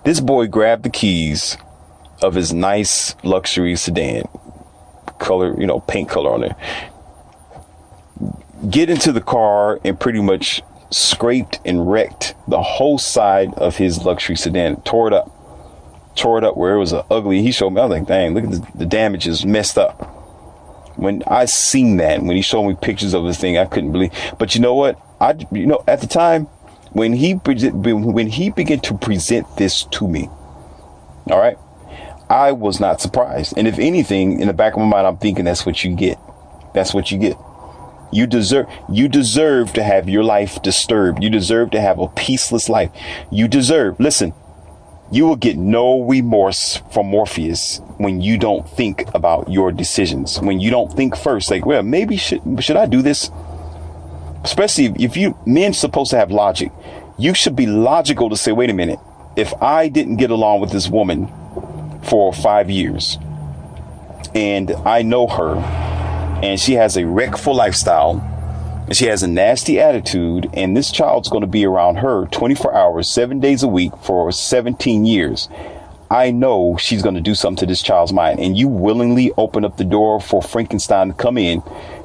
This boy grabbed the keys of his nice luxury sedan, color, paint color on it, get into the car and pretty much scraped and wrecked the whole side of his luxury sedan, tore it up where it was ugly. He showed me, I was like, dang, look at the damage is messed up. When I seen that, when he showed me pictures of this thing, I couldn't believe. But you know what? At the time, when he began to present this to me, all right, I was not surprised. And if anything, in the back of my mind, I'm thinking that's what you get. That's what you get. You deserve to have your life disturbed. You deserve to have a peaceless life. Listen, you will get no remorse from Morpheus when you don't think about your decisions. When you don't think first, like, well, maybe should I do this? Especially if men's supposed to have logic. You should be logical to say, wait a minute, if I didn't get along with this woman for 5 years and I know her and she has a wreckful lifestyle and she has a nasty attitude, and this child's going to be around her 24 hours, 7 days a week for 17 years. I know she's going to do something to this child's mind, and you willingly open up the door for Frankenstein to come in.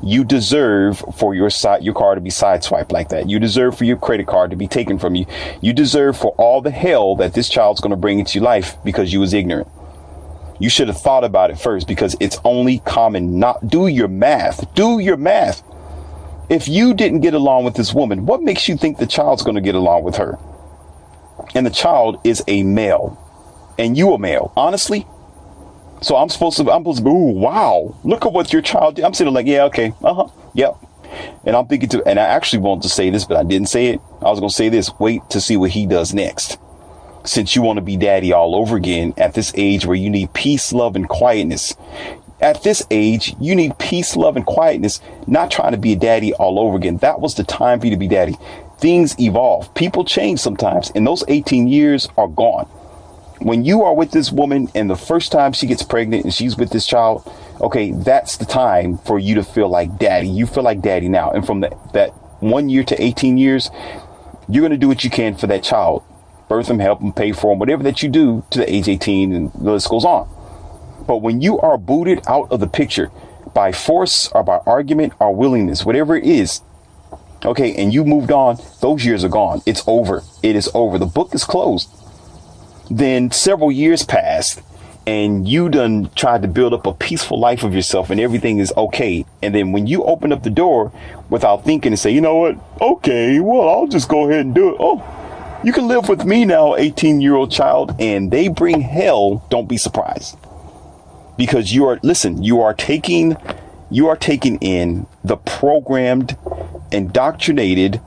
You deserve for your car to be sideswiped like that. You deserve for your credit card to be taken from you. You deserve for all the hell that this child's going to bring into your life because you was ignorant. You should have thought about it first, because it's only common. Not do your math. Do your math. If you didn't get along with this woman, what makes you think the child's going to get along with her? And the child is a male and you a male, honestly. So I'm supposed to, ooh, wow, look at what your child did. I'm sitting like, yeah, okay. Yep. And I'm thinking and I actually wanted to say this, but I didn't say it. I was going to say this, wait to see what he does next. Since you want to be daddy all over again at this age where you need peace, love, and quietness. At this age, you need peace, love, and quietness, not trying to be a daddy all over again. That was the time for you to be daddy. Things evolve. People change sometimes, and those 18 years are gone. When you are with this woman and the first time she gets pregnant and she's with this child, okay, that's the time for you to feel like daddy. You feel like daddy now. And from that 1 year to 18 years, you're going to do what you can for that child. Birth them, help them, pay for them, whatever that you do to the age 18, and the list goes on. But when you are booted out of the picture by force or by argument or willingness, whatever it is, okay, and you moved on, those years are gone. It's over. It is over. The book is closed. Then several years passed and you done tried to build up a peaceful life of yourself and everything is okay. And then when you open up the door without thinking and say, you know what? Okay, well, I'll just go ahead and do it. Oh, you can live with me now, 18-year-old child, and they bring hell. Don't be surprised. Because you are taking in the programmed, indoctrinated,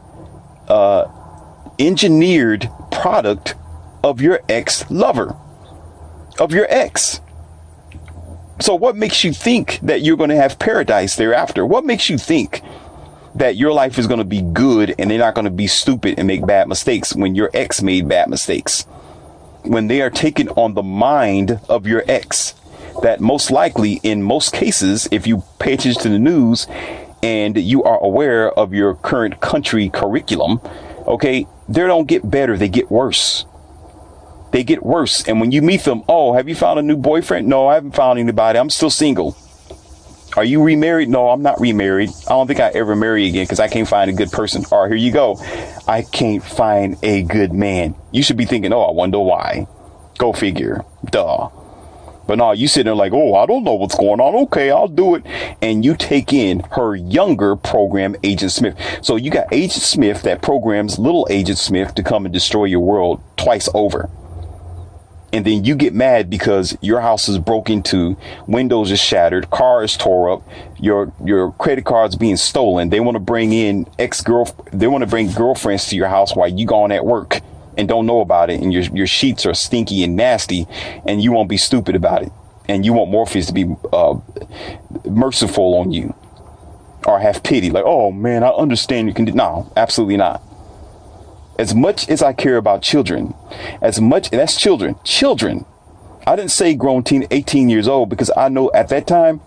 engineered product of your ex-lover, of your ex. So what makes you think that you're going to have paradise thereafter? What makes you think that your life is going to be good and they're not going to be stupid and make bad mistakes when your ex made bad mistakes? When they are taken on the mind of your ex, that most likely, in most cases, if you pay attention to the news and you are aware of your current country curriculum, okay, they don't get better, they get worse. They get worse. And when you meet them, oh, have you found a new boyfriend? No, I haven't found anybody. I'm still single. Are you remarried? No, I'm not remarried. I don't think I ever marry again because I can't find a good person. Or here you go. I can't find a good man. You should be thinking, oh, I wonder why. Go figure. Duh. But no, you sit there like, oh, I don't know what's going on. Okay, I'll do it. And you take in her younger program, Agent Smith. So you got Agent Smith that programs little Agent Smith to come and destroy your world twice over. And then you get mad because your house is broke into, windows are shattered, car is tore up, your credit card's being stolen. They want to bring in they want to bring girlfriends to your house while you gone at work and don't know about it. And your sheets are stinky and nasty and you won't be stupid about it. And you want Morpheus to be merciful on you or have pity. Like, oh man, I understand you can do. No, absolutely not. As much as I care about children, that's children. I didn't say grown 18 years old because I know at that time,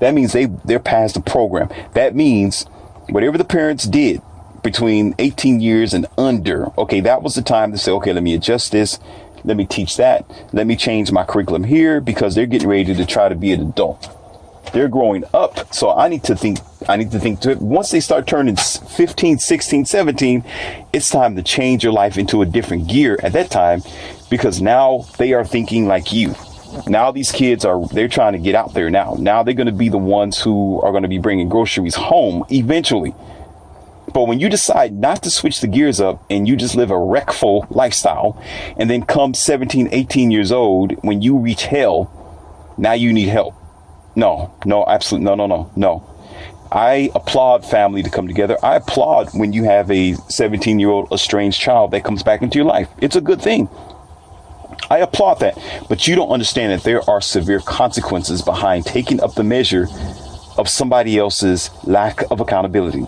that means they're past the program. That means whatever the parents did between 18 years and under. Okay, that was the time to say, okay, let me adjust this. Let me teach that. Let me change my curriculum here, because they're getting ready to try to be an adult. They're growing up. So I need to think to it. Once they start turning 15, 16, 17, it's time to change your life into a different gear at that time, because now they are thinking like you. Now these kids they're trying to get out there now. Now they're going to be the ones who are going to be bringing groceries home eventually. But when you decide not to switch the gears up and you just live a wreckful lifestyle, and then come 17, 18 years old, when you reach hell, now you need help. No, absolutely. No. I applaud family to come together. I applaud when you have a 17-year-old estranged child that comes back into your life. It's a good thing. I applaud that. But you don't understand that there are severe consequences behind taking up the measure of somebody else's lack of accountability.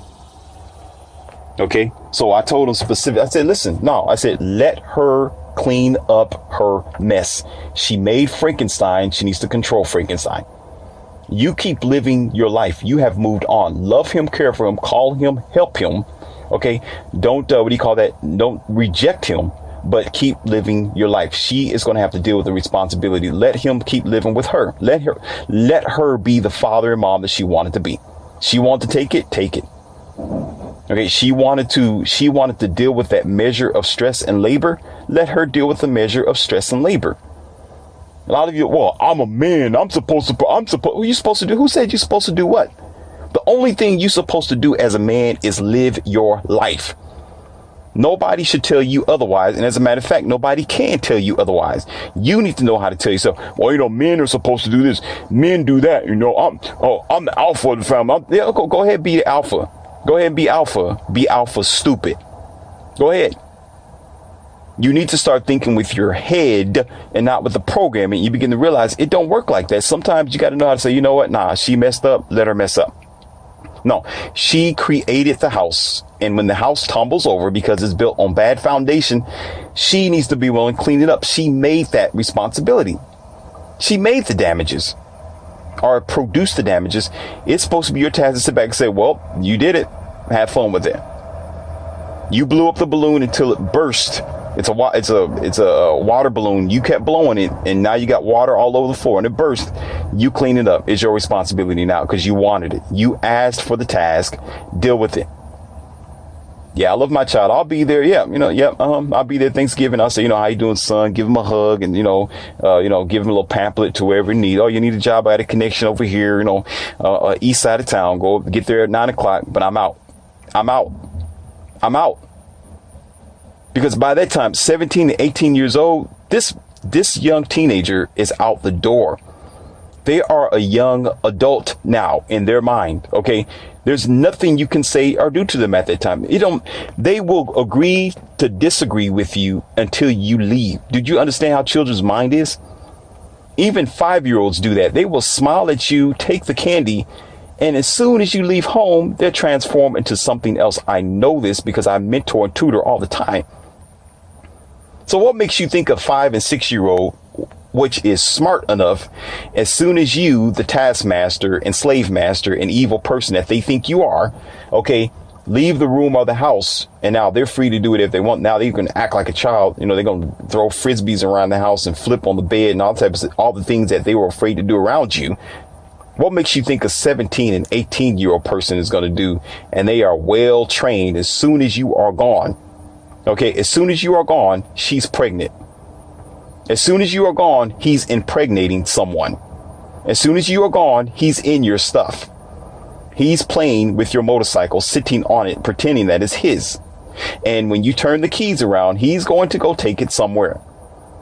Okay, so I told him specific. I said, listen, let her clean up her mess. She made Frankenstein. She needs to control Frankenstein. You keep living your life. You have moved on. Love him, care for him, call him, help him. Okay, don't don't reject him, but keep living your life. She is going to have to deal with the responsibility. Let him keep living with her. Let her be the father and mom that she wanted to be. She wanted to take it. Okay, she wanted to deal with that measure of stress and labor. Let her deal with the measure of stress and labor. A lot of you, well, I'm a man. What are you supposed to do? Who said you're supposed to do what? The only thing you're supposed to do as a man is live your life. Nobody should tell you otherwise. And as a matter of fact, nobody can tell you otherwise. You need to know how to tell yourself, well, men are supposed to do this. Men do that. I'm the alpha of the family. Go ahead, be the alpha. Go ahead and be alpha. Be alpha stupid. Go ahead. You need to start thinking with your head and not with the programming. You begin to realize it don't work like that. Sometimes you got to know how to say, you know what? Nah, she messed up. Let her mess up. No, she created the house. And when the house tumbles over because it's built on bad foundation, she needs to be willing to clean it up. She made that responsibility. She made the damages or produced the damages. It's supposed to be your task to sit back and say, well, you did it. Have fun with it. You blew up the balloon until it burst. It's a water balloon. You kept blowing it, and now you got water all over the floor, and it burst. You clean it up. It's your responsibility now because you wanted it. You asked for the task. Deal with it. Yeah, I love my child. I'll be there. Yeah, I'll be there Thanksgiving. I'll say, how you doing, son? Give him a hug, and give him a little pamphlet to wherever you need. Oh, you need a job? I had a connection over here. East side of town. Go get there at 9:00. But I'm out. Because by that time, 17 to 18 years old, this young teenager is out the door. They are a young adult now in their mind. Okay. There's nothing you can say or do to them at that time. They will agree to disagree with you until you leave. Did you understand how children's mind is? Even 5-year-olds do that. They will smile at you, take the candy, and as soon as you leave home, they're transformed into something else. I know this because I mentor and tutor all the time. So what makes you think a 5 and 6-year-old, which is smart enough, as soon as you, the taskmaster and slave master and evil person that they think you are, okay, leave the room or the house, and now they're free to do it if they want. Now they can act like a child. They're going to throw frisbees around the house and flip on the bed and all the things that they were afraid to do around you. What makes you think a 17 and 18-year-old person is going to do? And they are well trained as soon as you are gone. Okay, as soon as you are gone, she's pregnant. As soon as you are gone, he's impregnating someone. As soon as you are gone, he's in your stuff. He's playing with your motorcycle, sitting on it, pretending that it's his. And when you turn the keys around, he's going to go take it somewhere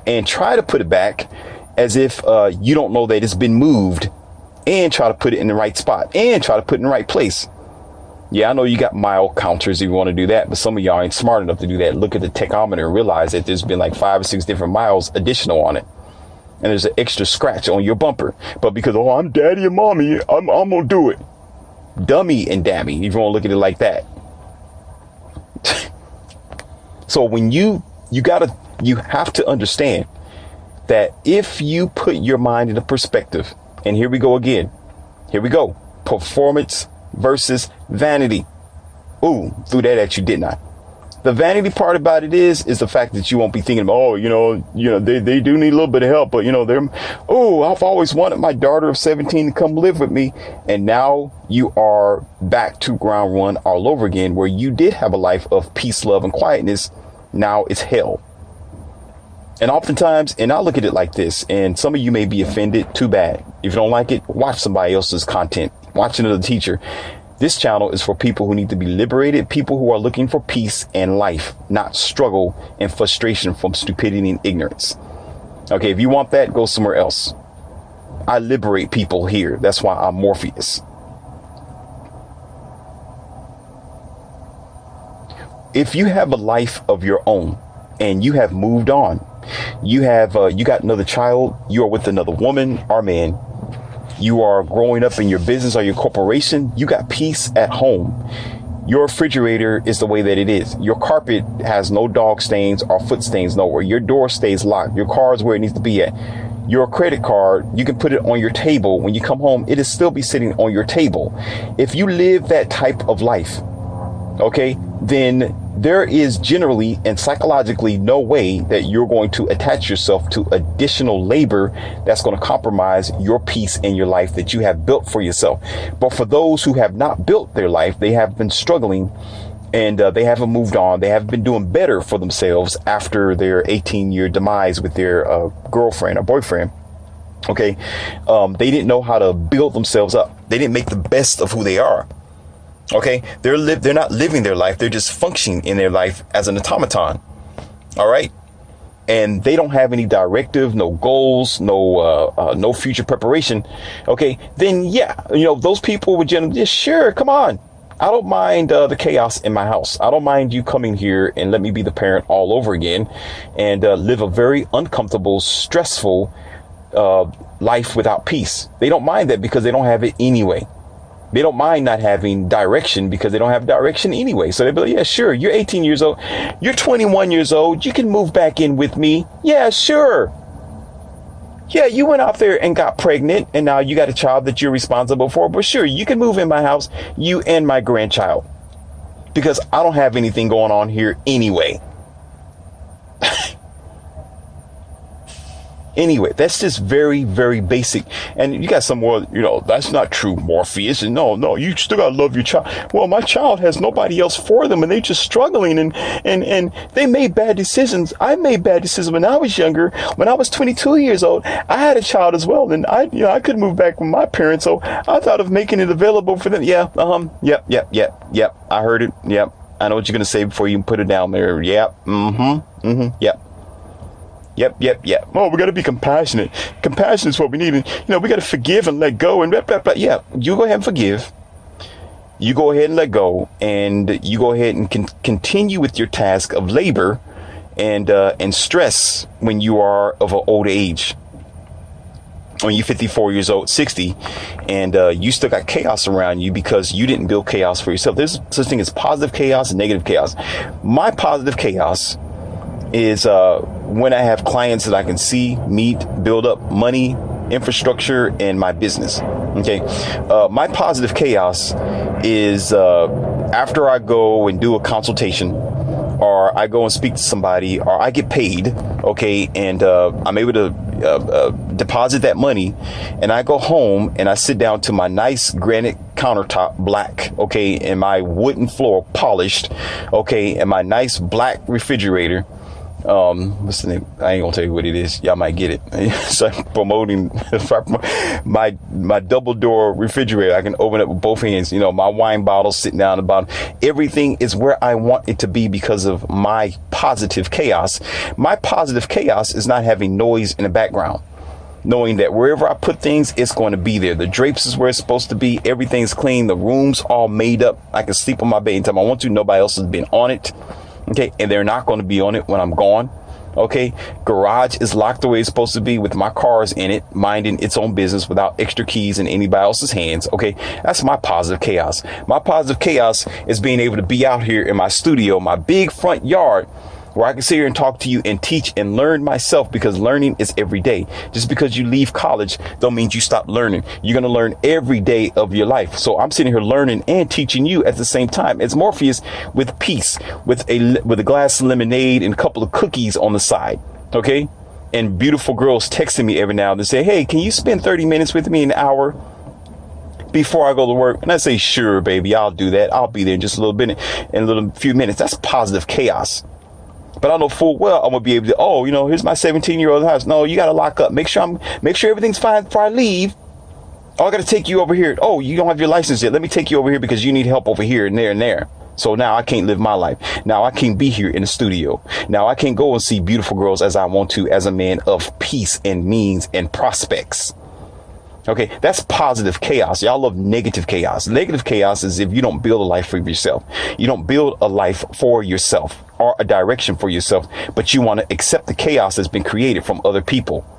and try to put it back as if you don't know that it's been moved, and try to put it in the right spot and try to put it in the right place. Yeah, I know you got mile counters if you want to do that, but some of y'all ain't smart enough to do that. Look at the tachometer and realize that there's been like 5 or 6 different miles additional on it. And there's an extra scratch on your bumper. But because, I'm daddy and mommy, I'm going to do it. Dummy and dammy, if you want to look at it like that. So when you have to understand that if you put your mind in a perspective, and here we go again. Here we go. Performance versus vanity. Ooh, threw that at you, didn't I? The vanity part about it is the fact that you won't be thinking about, oh, they do need a little bit of help, but I've always wanted my daughter of 17 to come live with me. And now you are back to ground one all over again, where you did have a life of peace, love, and quietness. Now it's hell. And oftentimes, and I look at it like this, and some of you may be offended. Too bad. If you don't like it, watch somebody else's content. Watch another teacher. This channel is for people who need to be liberated, people who are looking for peace and life, not struggle and frustration from stupidity and ignorance. Okay, if you want that, go somewhere else. I liberate people here. That's why I'm Morpheus. If you have a life of your own and you have moved on, you got another child, you are with another woman or man, you are growing up in your business or your corporation, you got peace at home. Your refrigerator is the way that it is. Your carpet has no dog stains or foot stains nowhere. Your door stays locked. Your car is where it needs to be at. Your credit card, you can put it on your table. When you come home, it'll still be sitting on your table. If you live that type of life, okay, then there is generally and psychologically no way that you're going to attach yourself to additional labor that's going to compromise your peace in your life that you have built for yourself. But for those who have not built their life, they have been struggling and they haven't moved on. They have been doing better for themselves after their 18-year demise with their girlfriend or boyfriend. Okay. They didn't know how to build themselves up. They didn't make the best of who they are. Okay, they're not living their life. They're just functioning in their life as an automaton. All right. And they don't have any directive, no goals, no future preparation. OK, then, yeah, those people would generally just sure. Come on. I don't mind the chaos in my house. I don't mind you coming here and let me be the parent all over again and live a very uncomfortable, stressful life without peace. They don't mind that because they don't have it anyway. They don't mind not having direction because they don't have direction anyway. So they'll be like, yeah, sure. You're 18 years old. You're 21 years old. You can move back in with me. Yeah, sure. Yeah, you went out there and got pregnant and now you got a child that you're responsible for. But sure, you can move in my house, you and my grandchild, because I don't have anything going on here anyway. Anyway, that's just very, very basic. And you got some more, that's not true, Morpheus. And no, you still got to love your child. Well, my child has nobody else for them and they're just struggling and they made bad decisions. I made bad decisions when I was younger. When I was 22 years old, I had a child as well. And I couldn't move back with my parents. So I thought of making it available for them. Yeah. Yep. I heard it. Yep. I know what you're going to say before you put it down there. Yep. Yep. Yep. Oh, we got to be compassionate. Compassion is what we need. And, we got to forgive and let go and blah, blah, blah. Yeah, you go ahead and forgive. You go ahead and let go. And you go ahead and continue with your task of labor and stress when you are of an old age. When you're 54 years old, 60, and you still got chaos around you because you didn't build chaos for yourself. There's such thing as positive chaos and negative chaos. My positive chaos is when I have clients that I can see, meet, build up money, infrastructure, and my business. Okay. My positive chaos is after I go and do a consultation or I go and speak to somebody or I get paid. Okay. And I'm able to deposit that money and I go home and I sit down to my nice granite countertop, black, okay, and my wooden floor polished, okay, and my nice black refrigerator. What's the name? I ain't gonna tell you what it is. Y'all might get it. So I'm promoting my double door refrigerator. I can open it with both hands. My wine bottle sitting down at the bottom. Everything is where I want it to be because of my positive chaos. My positive chaos is not having noise in the background. Knowing that wherever I put things, it's going to be there. The drapes is where it's supposed to be. Everything's clean. The room's all made up. I can sleep on my bed anytime I want to. Nobody else has been on it. Okay, and they're not going to be on it when I'm gone. Okay, garage is locked the way it's supposed to be with my cars in it, minding its own business without extra keys in anybody else's hands. Okay, that's my positive chaos. My positive chaos is being able to be out here in my studio, my big front yard, where I can sit here and talk to you and teach and learn myself, because learning is every day. Just because you leave college don't mean you stop learning. You're going to learn every day of your life. So I'm sitting here learning and teaching you at the same time. It's Morpheus with peace, with a glass of lemonade and a couple of cookies on the side. OK, and beautiful girls texting me every now and then say, hey, can you spend 30 minutes with me, an hour before I go to work? And I say, sure, baby, I'll do that. I'll be there in just a little bit, in a little few minutes. That's positive chaos. But I know full well I'm gonna be able to, oh, you know, here's my 17-year-old house. No, you gotta lock up. Make sure everything's fine before I leave. Oh, I gotta take you over here. Oh, you don't have your license yet. Let me take you over here because you need help over here and there and there. So now I can't live my life. Now I can't be here in the studio. Now I can't go and see beautiful girls as I want to, as a man of peace and means and prospects. Okay, that's positive chaos. Y'all love negative chaos. Negative chaos is if you don't build a life for yourself. You don't build a life for yourself or a direction for yourself, but you want to accept the chaos that's been created from other people.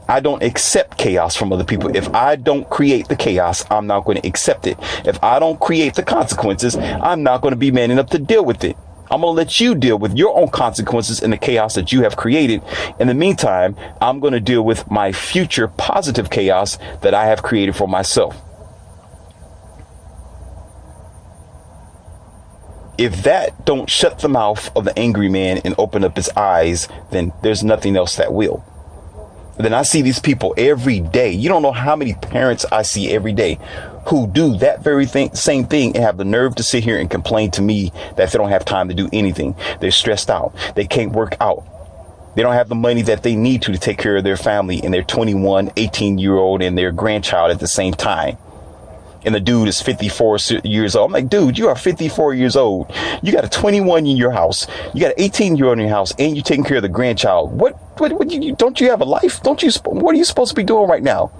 I don't accept chaos from other people. If I don't create the chaos, I'm not going to accept it. If I don't create the consequences, I'm not going to be man enough to deal with it. I'm going to let you deal with your own consequences and the chaos that you have created. In the meantime, I'm going to deal with my future positive chaos that I have created for myself. If that don't shut the mouth of the angry man and open up his eyes, then there's nothing else that will. Then I see these people every day. You don't know how many parents I see every day who do that very same thing and have the nerve to sit here and complain to me that they don't have time to do anything. They're stressed out. They can't work out. They don't have the money that they need to take care of their family and their 21, 18-year-old and their grandchild at the same time. And the dude is 54 years old. I'm like, dude, you are 54 years old. You got a 21 in your house. You got an 18-year-old in your house, and you're taking care of the grandchild. What don't you have a life? What are you supposed to be doing right now?